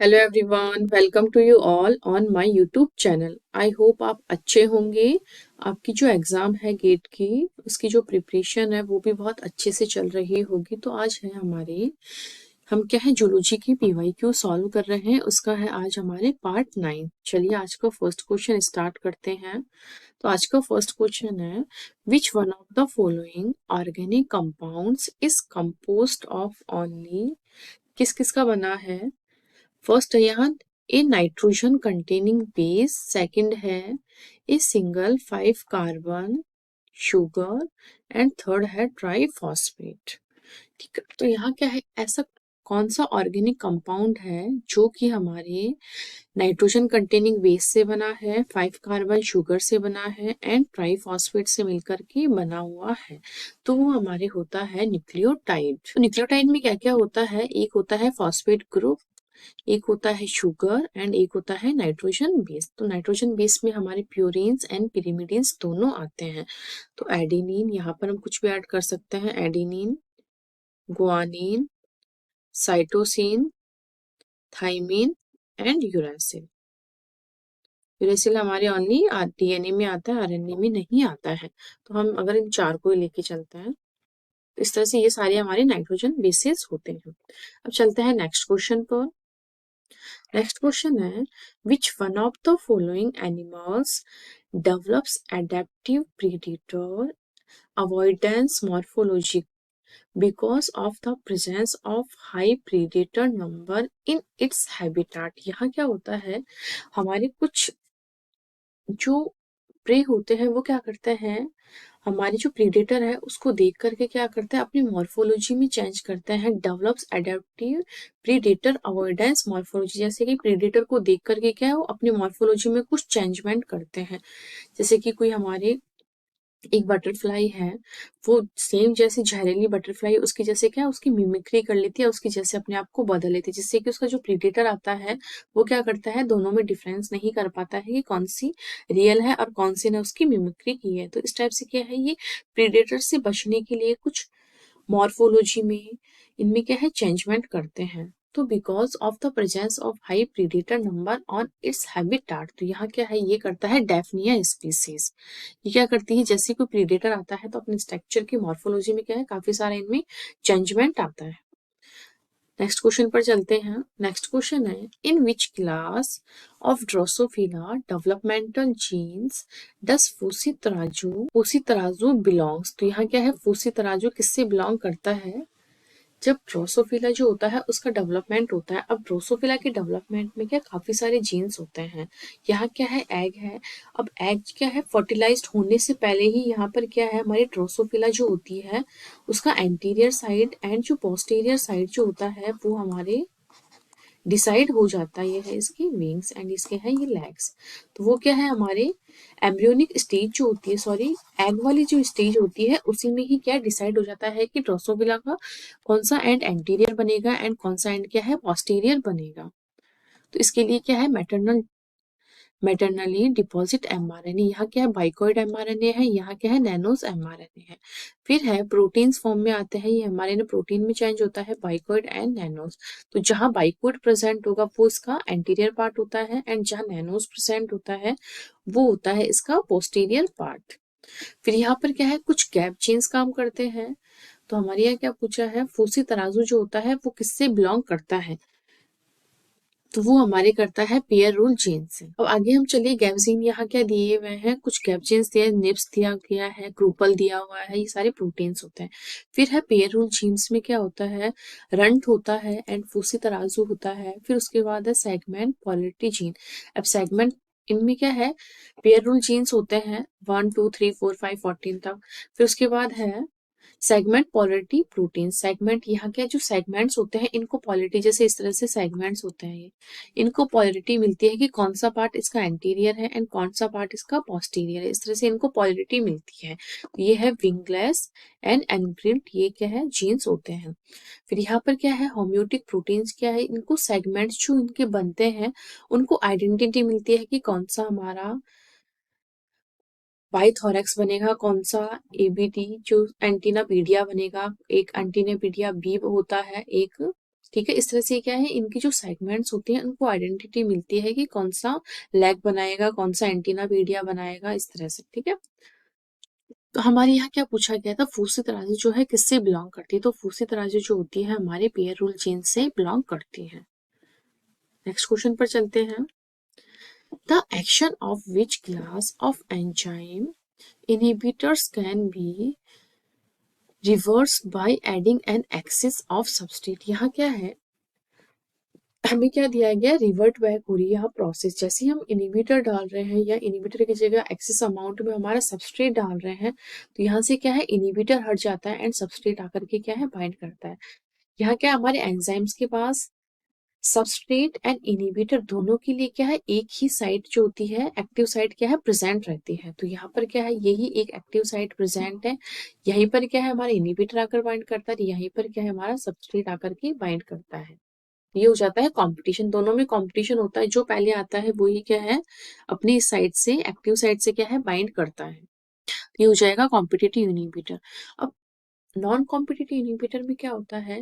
Hello everyone, welcome to you all on my YouTube channel. I hope आप अच्छे होंगे। आपकी जो एग्ज़ाम है गेट की, उसकी जो प्रिपरेशन है वो भी बहुत अच्छे से चल रही होगी। तो आज है हम क्या है जूलॉजी की पीवाईक्यू सॉल्व कर रहे हैं। उसका है आज हमारे पार्ट 9। चलिए आज का फर्स्ट क्वेश्चन स्टार्ट करते हैं। तो आज का फर्स्ट क्वेश्चन है, which one of the following organic compounds is composed of only, किस किस का बना है। फर्स्ट है यहाँ A nitrogen containing base, second है a single 5 carbon sugar and third है ट्राई फॉस्फेट। ठीक है, तो यहाँ क्या है, ऐसा कौन सा ऑर्गेनिक कंपाउंड है जो कि हमारे नाइट्रोजन कंटेनिंग बेस से बना है, 5 कार्बन शुगर से बना है एंड ट्राई फॉस्फेट से मिलकर के बना हुआ है। तो वो हमारे होता है न्यूक्लियोटाइड। तो न्यूक्लियोटाइड में क्या क्या होता है, एक होता है फॉस्फेट ग्रुप, एक होता है शुगर एंड एक होता है नाइट्रोजन बेस। तो नाइट्रोजन बेस में हमारे प्यूरिन्स एंड पिरिमिडिन्स दोनों आते हैं। तो एडेनिन, यहाँ पर हम कुछ भी ऐड कर सकते हैं, adenine, guanine, cytosine, thymine and uracil. Uracil हमारे ओनली डीएनए में आता है, आरएनए में नहीं आता है। तो हम अगर इन चार को ही लेके चलते हैं तो इस तरह से ये सारे हमारे नाइट्रोजन बेसेस होते हैं। अब चलते हैं नेक्स्ट क्वेश्चन पर। नेक्स्ट क्वेश्चन है, which one of the following animals develops adaptive predator avoidance morphology because of the presence of high predator number in its habitat. यहाँ क्या होता है, हमारे कुछ जो प्रे होते हैं वो क्या करते हैं, हमारे जो प्रीडेटर है उसको देख करके क्या करते हैं, अपनी मॉर्फोलॉजी में चेंज करते हैं। Develops adaptive predator avoidance morphology, जैसे कि प्रीडेटर को देख करके क्या है, वो अपनी मॉर्फोलॉजी में कुछ चेंजमेंट करते हैं। जैसे कि कोई हमारे एक बटरफ्लाई है, वो सेम जैसे जहरीली बटरफ्लाई उसकी जैसे क्या है, उसकी मिमिक्री कर लेती है, उसकी जैसे अपने आप को बदल लेती है, जिससे कि उसका जो प्रीडेटर आता है वो क्या करता है, दोनों में डिफरेंस नहीं कर पाता है कि कौन सी रियल है और कौन सी ने उसकी मिमिक्री की है। तो इस टाइप से क्या है, ये प्रीडेटर से बचने के लिए कुछ मॉर्फोलॉजी में इनमें क्या है चेंजमेंट करते हैं। तो because of the presence of high predator number on it's habitat, तो यहाँ क्या है, ये करता है डेफनिया स्पीसीज। ये क्या करती है, जैसे कोई प्रीडेटर आता है तो अपने स्ट्रक्चर की मॉर्फोलॉजी में क्या है, काफी सारा इनमें चेंजमेंट आता है। नेक्स्ट क्वेश्चन पर चलते हैं। नेक्स्ट क्वेश्चन है, in which class of drosophila developmental genes does fushi tarazu belongs. तो यहाँ क्या है, फूसी तराजू किससे बिलोंग करता है, जब ड्रोसोफिला जो होता है उसका डेवलपमेंट होता है। अब ड्रोसोफिला के डेवलपमेंट में क्या काफी सारे जीन्स होते हैं। यहाँ क्या है, एग है। अब एग क्या है, फर्टिलाइज्ड होने से पहले ही यहाँ पर क्या है, हमारी ड्रोसोफिला जो होती है उसका एंटीरियर साइड एंड जो पोस्टीरियर साइड जो होता है वो हमारे डिसाइड हो जाता है। ये है इसकी विंग्स एंड इसके हैं ये लेग्स। तो वो क्या है, हमारे एम्ब्रियोनिक स्टेज जो होती है, सॉरी एग वाली जो स्टेज होती है, उसी में ही क्या डिसाइड हो जाता है कि ड्रोसोफिला का कौन सा एंड एंटीरियर बनेगा एंड कौन सा एंड क्या है पोस्टीरियर बनेगा। तो इसके लिए क्या है, मेटरनली डिपॉजिट एमआरएनए, यहाँ क्या है बाइकॉइड एमआरएनए है, यहाँ क्या है नैनोस एमआरएनए है। फिर है प्रोटीन्स फॉर्म में आते हैं, ये एमआरएनए प्रोटीन में चेंज होता है, बाइकॉइड एंड नैनोस। तो जहाँ बाइकॉइड प्रेजेंट होगा वो इसका एंटीरियर पार्ट होता है एंड जहाँ नैनोस प्रेजेंट होता है वो होता है इसका पोस्टीरियर पार्ट। फिर यहाँ पर क्या है, कुछ गैप चेन्स काम करते हैं। तो हमारे यहाँ क्या पूछा है, फूसी तराजू जो होता है वो किससे बिलोंग करता है, तो वो हमारे करता है पेयर रूल जीन से। अब आगे हम चलिए, गैपजीन यहाँ क्या दिए हुए हैं, कुछ गैपजीन्स दिए, निप्स दिया गया है, क्रूपल दिया हुआ है, ये सारे प्रोटीन्स होते हैं। फिर है पेयर रूल जीन्स में क्या होता है, रंट होता है एंड फूसी तराजू होता है। फिर उसके बाद है सेगमेंट पोलैरिटी जीन। अब सेगमेंट इनमें क्या है, पेयर रूल जीन्स होते हैं 1 2 3 4 5 14 तक। फिर उसके बाद है सेगमेंट पोलैरिटी प्रोटीन। सेगमेंट यहाँ के जो सेगमेंट्स होते हैं इनको पोलैरिटी, जैसे इस तरह से सेगमेंट्स होते हैं ये, इनको पोलैरिटी मिलती है कि कौन सा पार्ट इसका एंटीरियर है एंड कौन सा पार्ट इसका पोस्टीरियर है, इस तरह से इनको पोलैरिटी मिलती है। तो ये है विंगलेस एंड एनग्रिप्ड, ये क्या है जीन्स होते हैं। फिर यहाँ पर क्या है, होम्योटिक प्रोटीन्स क्या है, इनको सेगमेंट्स जो इनके बनते हैं उनको आइडेंटिटी मिलती है कि कौन सा हमारा पाइथोरैक्स बनेगा, कौन सा एबीटी जो एंटीनापीडिया बनेगा, एक एंटीनापीडिया बी होता है, एक ठीक है, इस तरह से क्या है, इनकी जो सेगमेंट्स होती हैं उनको आइडेंटिटी मिलती है कि कौन सा लेग बनाएगा, कौन सा एंटीना मीडिया बनाएगा, इस तरह से। ठीक है, तो हमारे यहाँ क्या पूछा गया था, फूसी तराजू जो है किससे बिलोंग करती है, तो फूसी तराजू जो होती है हमारे पेयर रूल चेन से बिलोंग करती है। नेक्स्ट क्वेश्चन पर चलते हैं। The action of which class of enzyme inhibitors can be reverse by adding an axis of substrate. यहाँ क्या है, हमें क्या दिया गया, रिवर्ट बैक हो रही है यहाँ प्रोसेस। जैसे हम इनिबिटर डाल रहे हैं या इनिबिटर की जगह एक्सेस अमाउंट में हमारा सबस्ट्रेट डाल रहे हैं, तो यहाँ से क्या है, इनिबिटर हट जाता है एंड सबस्ट्रेट आकर के क्या है, बाइंड करता है। यहाँ क्या हमारे एंजाइम्स के पास सबस्ट्रेट एंड इनिबिटर दोनों के लिए क्या है, एक ही साइट जो होती है, एक्टिव साइट क्या है, प्रेजेंट रहती है। तो यहाँ पर क्या है, यही एक एक्टिव साइट प्रेजेंट है। यहीं पर क्या है, हमारा इनिबिटर आकर बाइंड करता है, यहीं पर क्या है, हमारा सबस्ट्रेट आकर के बाइंड करता है। ये हो जाता है कंपटीशन, दोनों में कंपटीशन होता है, जो पहले आता है वो ही क्या है, अपनी साइड से, एक्टिव साइड से क्या है, बाइंड करता है। ये हो जाएगा कॉम्पिटिटिव इनहिबिटर। अब नॉन कॉम्पिटिटिव इनहिबिटर में क्या होता है,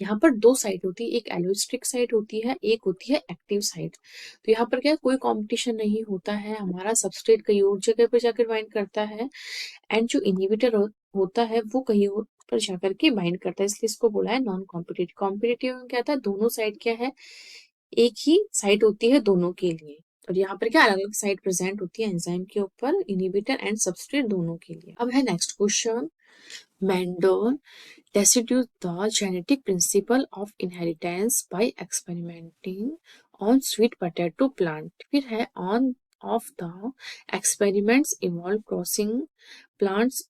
यहाँ पर दो साइड होती है, एक एलोस्टिक साइड होती है, एक होती है एक्टिव साइड। तो यहाँ पर क्या है, कोई कंपटीशन नहीं होता है, हमारा सबस्ट्रेट कहीं और जगह पर जाकर बाइंड करता है एंड जो इनहिबिटर होता है वो कहीं और पर जाकर के बाइंड करता है, इसलिए इसको बोला है नॉन कॉम्पिटिटिव। कॉम्पिटिटिव में क्या था, दोनों साइड क्या है, एक ही साइट होती है दोनों के लिए, और यहाँ पर क्या अलग अलग साइट प्रेजेंट होती है एंजाइम के ऊपर, इनहिबिटर एंड सबस्ट्रेट दोनों के लिए। अब है next question. Mendel deduced the genetic principle of inheritance by experimenting on sweet potato plant. फिर है on of the experiments involved crossing plants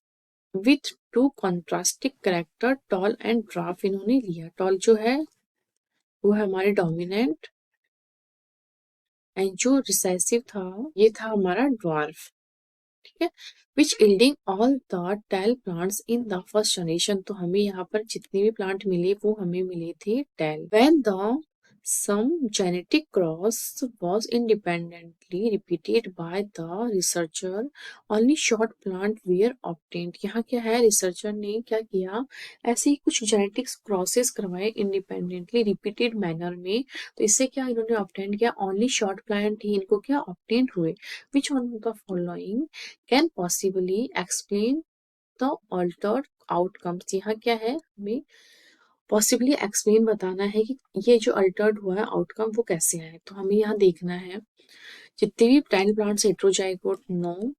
with two contrasting character tall and dwarf। इन्होंने लिया, tall जो है वो है हमारे डोमिनेंट एंड जो रिसेसिव था ये था हमारा ड्वार्फ। ठीक है, which yielding all the tall plants in the first generation. तो हमें यहाँ पर जितने भी प्लांट मिले वो हमें मिले थे tall. When the some genetic cross was independently repeated by the researcher, only short plant were obtained। यहाँ क्या है, रिसर्चर ने क्या किया, ऐसे ही कुछ जेनेटिक्स क्रॉसेस करवाए इंडिपेंडेंटली रिपीटेड मैनर में, तो इससे क्या इन्होंने ऑब्टेन किया, ओनली शॉर्ट प्लांट ही इनको क्या ऑब्टेन हुए। Which one of the following can possibly explain the Altered outcomes. यहाँ क्या है, हमें पॉसिबली एक्सप्लेन बताना है कि ये जो अल्टर्ड हुआ है आउटकम वो कैसे है। तो हमें यहाँ देखना है जितने भी 10 प्लांट्स हेट्रोजाइगोट, नो।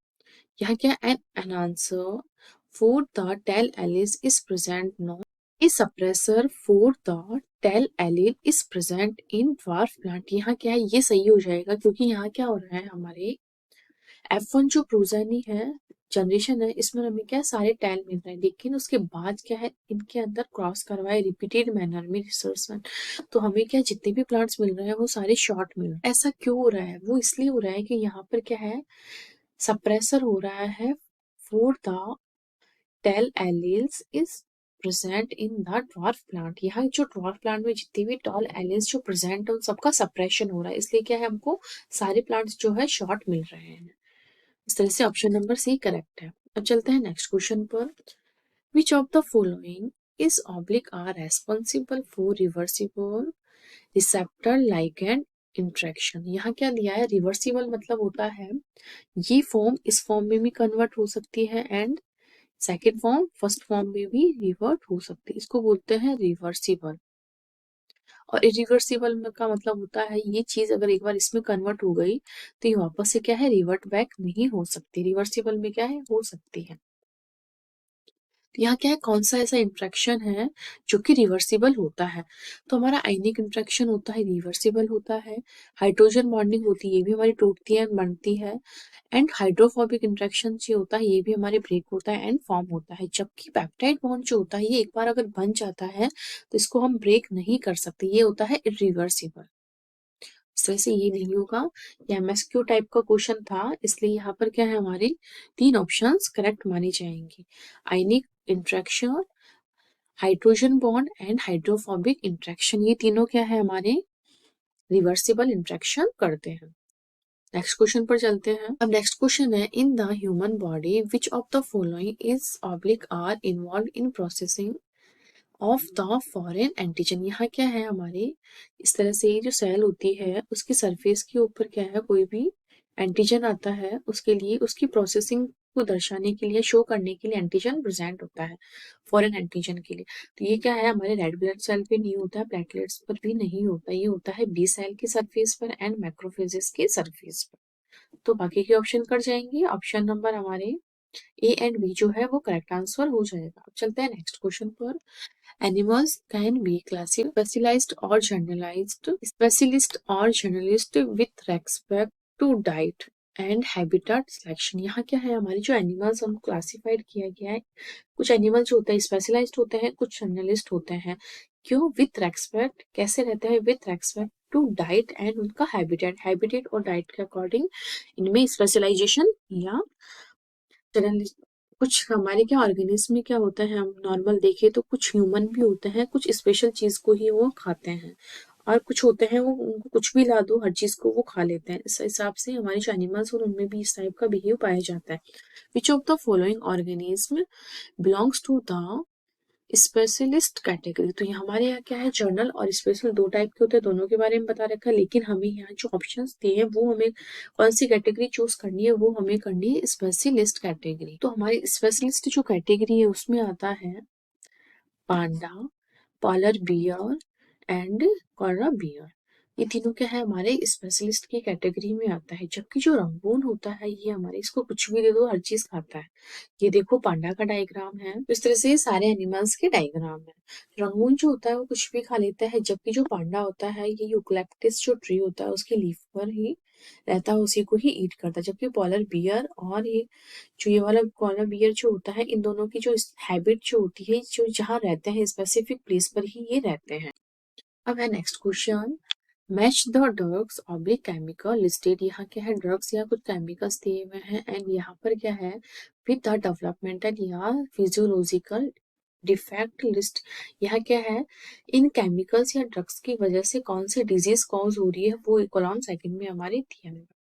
यहाँ क्या an answer for the tall alleles is present, no. A suppressor for the tall allele is present in dwarf plant. यहाँ क्या है, ये सही हो जाएगा, क्योंकि यहाँ क्या हो रहा है, हमारे F1 जो प्रोजेनी है, जनरेशन है, इसमें हमें क्या सारे टेल मिल रहे हैं, लेकिन उसके बाद क्या है, इनके अंदर क्रॉस करवाए रिपीटेड मैनर में रिसर्च में, तो हमें क्या जितने भी प्लांट्स मिल रहे हैं वो सारे शॉर्ट मिल रहे हैं। ऐसा क्यों हो रहा है, वो इसलिए हो रहा है कि यहाँ पर क्या है, सप्रेसर हो रहा है for the tall alleles is present in the dwarf plant. यहाँ जो ड्वार्फ प्लांट में जितने भी टॉल एलील्स जो प्रेजेंट है उन सबका सप्रेशन हो रहा है, इसलिए क्या है, हमको सारे प्लांट्स जो है शॉर्ट मिल रहे हैं। इस तरह से ऑप्शन नंबर सी करेक्ट है। अब चलते हैं नेक्स्ट क्वेश्चन पर। Which of the following is oblique are responsible for reversible receptor ligand interaction. यहाँ क्या दिया है, रिवर्सिबल मतलब होता है ये फॉर्म इस फॉर्म में भी कन्वर्ट हो सकती है and second form first form में भी रिवर्ट हो सकती है, इसको बोलते हैं रिवर्सिबल। और इरिवर्सिबल का मतलब होता है ये चीज अगर एक बार इसमें कन्वर्ट हो गई तो ये वापस से क्या है, रिवर्ट बैक नहीं हो सकती। रिवर्सिबल में क्या है, हो सकती है। तो यहाँ क्या है, कौन सा ऐसा इंट्रैक्शन है जो कि रिवर्सिबल होता है, तो हमारा आयनिक इंट्रैक्शन होता है, रिवर्सिबल होता है। हाइड्रोजन बॉन्डिंग होती है, ये भी हमारी टूटती है बनती है। एंड हाइड्रोफोबिक इंट्रैक्शन जो होता है ये भी हमारे ब्रेक होता है एंड फॉर्म होता है। जबकि पेप्टाइड बॉन्ड जो होता है ये एक बार अगर बन जाता है तो इसको हम ब्रेक नहीं कर सकते, ये होता है इरिवर्सिबल। इस तरह से ये नहीं होगा, ये एमएसक्यू टाइप का क्वेश्चन था, इसलिए यहाँ पर क्या है, हमारे तीन ऑप्शंस करेक्ट माने जाएंगे। Ionic interaction, hydrogen bond and hydrophobic interaction, ये तीनों क्या है, हमारे रिवर्सिबल इंट्रैक्शन करते हैं। नेक्स्ट क्वेश्चन पर चलते हैं। अब नेक्स्ट क्वेश्चन है, in the human body which of the following is oblique are involve in processing of the foreign antigen. यहाँ क्या है हमारे, इस तरह से जो सेल होती है उसकी सरफेस के ऊपर क्या है, कोई भी एंटीजन आता है, उसके लिए उसकी प्रोसेसिंग को दर्शाने के लिए, शो करने के लिए एंटीजन प्रेजेंट होता है फॉरेन एंटीजन के लिए। तो ये क्या है, हमारे रेड ब्लड सेल पे नहीं होता है, प्लेटलेट्स पर भी नहीं होता, ये होता है बी सेल की सरफेस पर एंड मैक्रोफेजेस की सरफेस पर। तो बाकी के ऑप्शन कर जाएंगे, ऑप्शन नंबर हमारे ए एंड बी जो है वो करेक्ट आंसर हो जाएगा। अब चलते हैं नेक्स्ट क्वेश्चन पर। Animals can be classified specialized or generalist with respect to diet and habitat selection। यहाँ क्या है, हमारी जो एनिमल्स हम क्लासिफाइड किया गया है, कुछ एनिमल जो होते हैं स्पेशलाइज्ड होते हैं, कुछ जनरलिस्ट होते हैं। क्यों? विथ रेस्पेक्ट, कैसे रहते हैं, with respect to diet and उनका हैबिटेट और डाइट के अकॉर्डिंग इनमें स्पेशलाइजेशन या जनरलिस्ट। कुछ हमारे क्या ऑर्गेनिज्म में क्या होता है, हम नॉर्मल देखें तो कुछ ह्यूमन भी होते हैं, कुछ स्पेशल चीज को ही वो खाते हैं, और कुछ होते हैं वो उनको कुछ भी ला दो हर चीज को वो खा लेते हैं। इस हिसाब से हमारे जो एनिमल्स और उनमें भी इस टाइप का बिहेव पाया जाता है। Which of the following organism belongs to the specialist category. तो ये हमारे यहाँ क्या है, जर्नल और स्पेशल दो टाइप के होते हैं, दोनों के बारे में बता रखा है, लेकिन हमें यहाँ जो ऑप्शंस दिए हैं वो हमें कौन सी कैटेगरी चूज करनी है, वो हमें करनी है स्पेशलिस्ट कैटेगरी। तो हमारी स्पेशलिस्ट जो कैटेगरी है उसमें आता है panda, polar bear and koala bear. ये तीनों क्या है, हमारे स्पेशलिस्ट की कैटेगरी में आता है। जबकि जो रंगून होता है ये हमारे, इसको कुछ भी दे दो हर चीज खाता है। ये देखो पांडा का डायग्राम है, इस तरह से ये सारे एनिमल्स के डायग्राम है। रंगून जो होता है वो कुछ भी खा लेता है, जबकि जो पांडा होता है ये यूकलिप्टस जो ट्री होता है उसकी लीफ पर ही रहता है, उसी को ही ईट करता है। जबकि पॉलर बियर और ये वाला पॉलर बियर जो होता है, इन दोनों की जो हैबिट जो होती है, जो जहाँ रहते हैं स्पेसिफिक प्लेस पर ही ये रहते हैं। अब है next question, match the drugs oblique chemical listed. यहाँ क्या है, ड्रग्स या कुछ केमिकल्स दिए हुए हैं एंड यहाँ पर क्या है, विद द डेवलपमेंटल या फिजियोलॉजिकल डिफेक्ट लिस्ट। यहाँ क्या है, इन केमिकल्स या ड्रग्स की वजह से कौन सी डिजीज कॉज हो रही है वो कॉलम सेकंड में हमारे दिया हुआ है।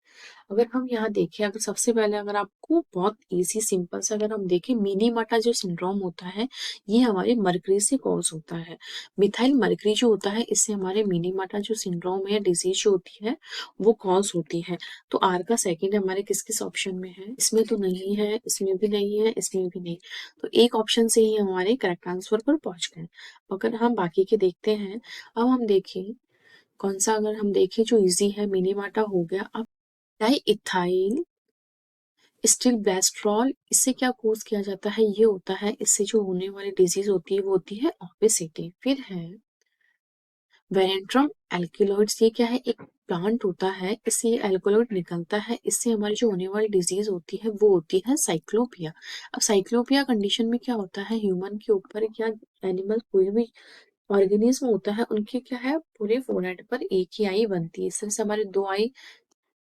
अगर हम यहाँ देखें, अगर सबसे पहले अगर आपको बहुत इजी सिंपल से अगर हम देखें, मिनीमाटा जो सिंड्रोम होता है ये हमारे मर्करी से कॉज होता है। मिथाइल मर्करी जो होता है इससे हमारे मिनीमाटा जो सिंड्रोम है, डिजीज जो होती है वो कॉज होती है। तो आर का सेकंड हमारे किस किस ऑप्शन में है, इसमें तो नहीं है, इसमें भी नहीं है, इसमें भी नहीं। तो एक ऑप्शन से ही हमारे करेक्ट आंसर पर पहुंच गए। अगर हम बाकी के देखते हैं, अब हम देखें कौन सा, अगर हम देखें जो इजी है, मिनीमाटा हो गया। अब डाई इथाइल स्टील ब्लेस्ट्रॉल, इससे क्या कोज किया जाता है, ये होता है इससे जो होने वाली डिजीज होती है वो होती है ओबेसिटी। फिर है वेरेंट्रम एल्किलॉइड्स, ये क्या है, एक प्लांट होता है, इससे ये एल्कोलॉइड निकलता है, इससे हमारी जो होने वाली डिजीज होती है वो होती है साइक्लोपिया। अब साइक्लोपिया कंडीशन में क्या होता है, ह्यूमन के ऊपर या एनिमल कोई भी ऑर्गेनिज्म होता है उनके क्या है, पूरे फोरहेड पर एक ही आई बनती है। इस तरह से हमारे दो आई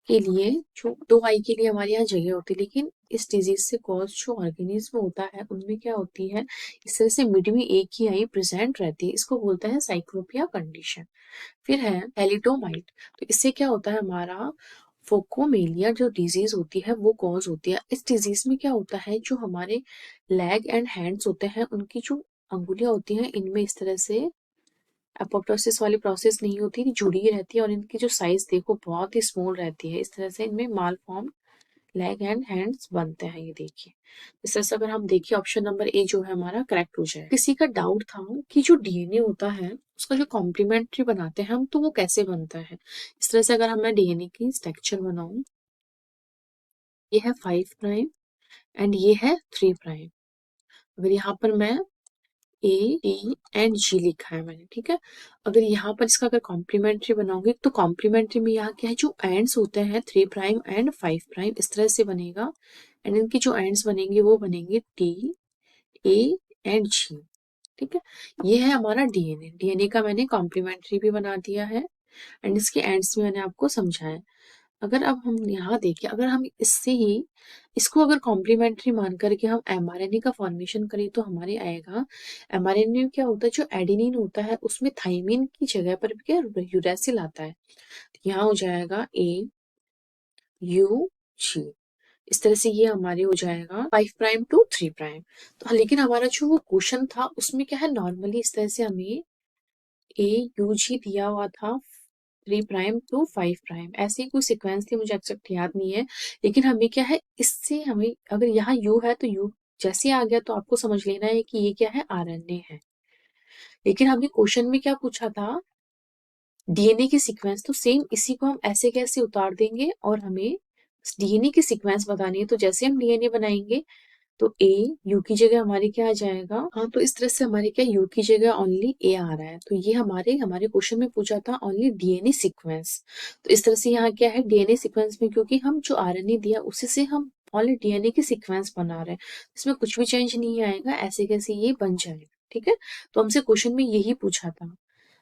के लिए, जो दो आई के लिए हमारे यहाँ जगह होती है, लेकिन इस डिजीज से कॉज जो ऑर्गेनिज्म होता है उनमें क्या होती है, इस तरह से मिड में एक ही आई प्रेजेंट रहती है, इसको बोलते हैं साइक्लोपिया कंडीशन। फिर है एलिटोमाइट, तो इससे क्या होता है, हमारा फोकोमेलिया जो डिजीज होती है वो कॉज होती है। इस डिजीज में क्या होता है, जो हमारे लेग एंड हैंड्स होते हैं उनकी जो अंगुलियां होती हैं इनमें इस तरह से अपोप्टोसिस वाली प्रोसेस नहीं होती, जुड़ी रहती है, और इनकी जो साइज देखो बहुत ही स्मॉल रहती है। इस तरह से इनमें माल फॉर्म लेग एंड हैंड्स बनते हैं, ये देखिए। इस तरह से अगर हम देखिए ऑप्शन नंबर ए जो है हमारा करेक्ट हो जाए। किसी का डाउट था कि जो डीएनए होता है उसका जो कॉम्प्लीमेंट्री बनाते हैं हम, तो वो कैसे बनता है। इस तरह से अगर हम मैं डीएनए की स्ट्रक्चर बनाऊं, ये है 5 प्राइम एंड ये है 3 प्राइम। अगर यहाँ पर मैं ए टी एंड जी लिखा है मैंने, ठीक है। अगर यहाँ पर इसका अगर कॉम्प्लीमेंट्री बनाओगे तो कॉम्प्लीमेंट्री में यहाँ क्या है, जो एंड्स होते हैं 3 प्राइम एंड 5 प्राइम, इस तरह से बनेगा। एंड इनकी जो एंड्स बनेंगे वो बनेंगे टी ए एंड जी, ठीक है। ये है हमारा डीएनए। डीएनए का मैंने कॉम्प्लीमेंट्री भी बना दिया है एंड इसके एंड्स भी मैंने आपको समझाया। अगर अब हम यहाँ देखें, अगर हम इससे ही इसको अगर कॉम्प्लीमेंट्री मान करके हम एमआरएनए का फॉर्मेशन करें तो हमारे आएगा, एमआरएनए में क्या होता है, जो एडेनिन होता है उसमें थाइमिन की जगह पर भी क्या यूरेसिल आता है। तो यहाँ हो जाएगा ए यू जी। इस तरह से ये हमारे हो जाएगा 5 प्राइम टू 3 प्राइम। तो हाँ, लेकिन हमारा जो वो क्वेश्चन था उसमें क्या है, नॉर्मली इस तरह से हमें ए यू जी दिया हुआ था 3 प्राइम टू 5 प्राइम, ऐसे ही कोई सीक्वेंस थी, मुझे एग्जैक्ट याद नहीं है। लेकिन हमें क्या है, इससे हमें अगर यहाँ यू है तो यू जैसे आ गया तो आपको समझ लेना है कि ये क्या है, आरएनए है। लेकिन हमें क्वेश्चन में क्या पूछा था, डीएनए की सीक्वेंस, तो सेम इसी को हम ऐसे कैसे उतार देंगे और हमें डीएनए की सीक्वेंस बतानी है। तो जैसे हम डीएनए बनाएंगे तो ए यू की जगह हमारे क्या आ जाएगा, हाँ, तो इस तरह से हमारे क्या यू की जगह ओनली ए आ रहा है। तो ये हमारे हमारे क्वेश्चन में पूछा था ओनली डीएनए सीक्वेंस। तो इस तरह से यहाँ क्या है, डीएनए सीक्वेंस में क्योंकि हम जो आरएनए दिया उसी से हम ओनली डीएनए की सीक्वेंस बना रहे हैं, इसमें कुछ भी चेंज नहीं आएगा, ऐसे कैसे ये बन जाएगा। ठीक है, तो हमसे क्वेश्चन में यही पूछा था।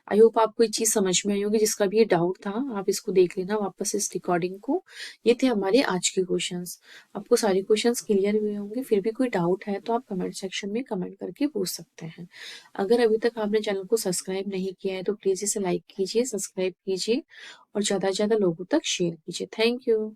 आई होप आपको ये चीज समझ में आई होगी, जिसका भी ये डाउट था आप इसको देख लेना वापस इस रिकॉर्डिंग को। ये थे हमारे आज के क्वेश्चंस। आपको सारे क्वेश्चंस क्लियर हुए होंगे, फिर भी कोई डाउट है तो आप कमेंट सेक्शन में कमेंट करके पूछ सकते हैं। अगर अभी तक आपने चैनल को सब्सक्राइब नहीं किया है तो प्लीज इसे लाइक कीजिए, सब्सक्राइब कीजिए और ज्यादा से ज्यादा लोगों तक शेयर कीजिए। Thank you.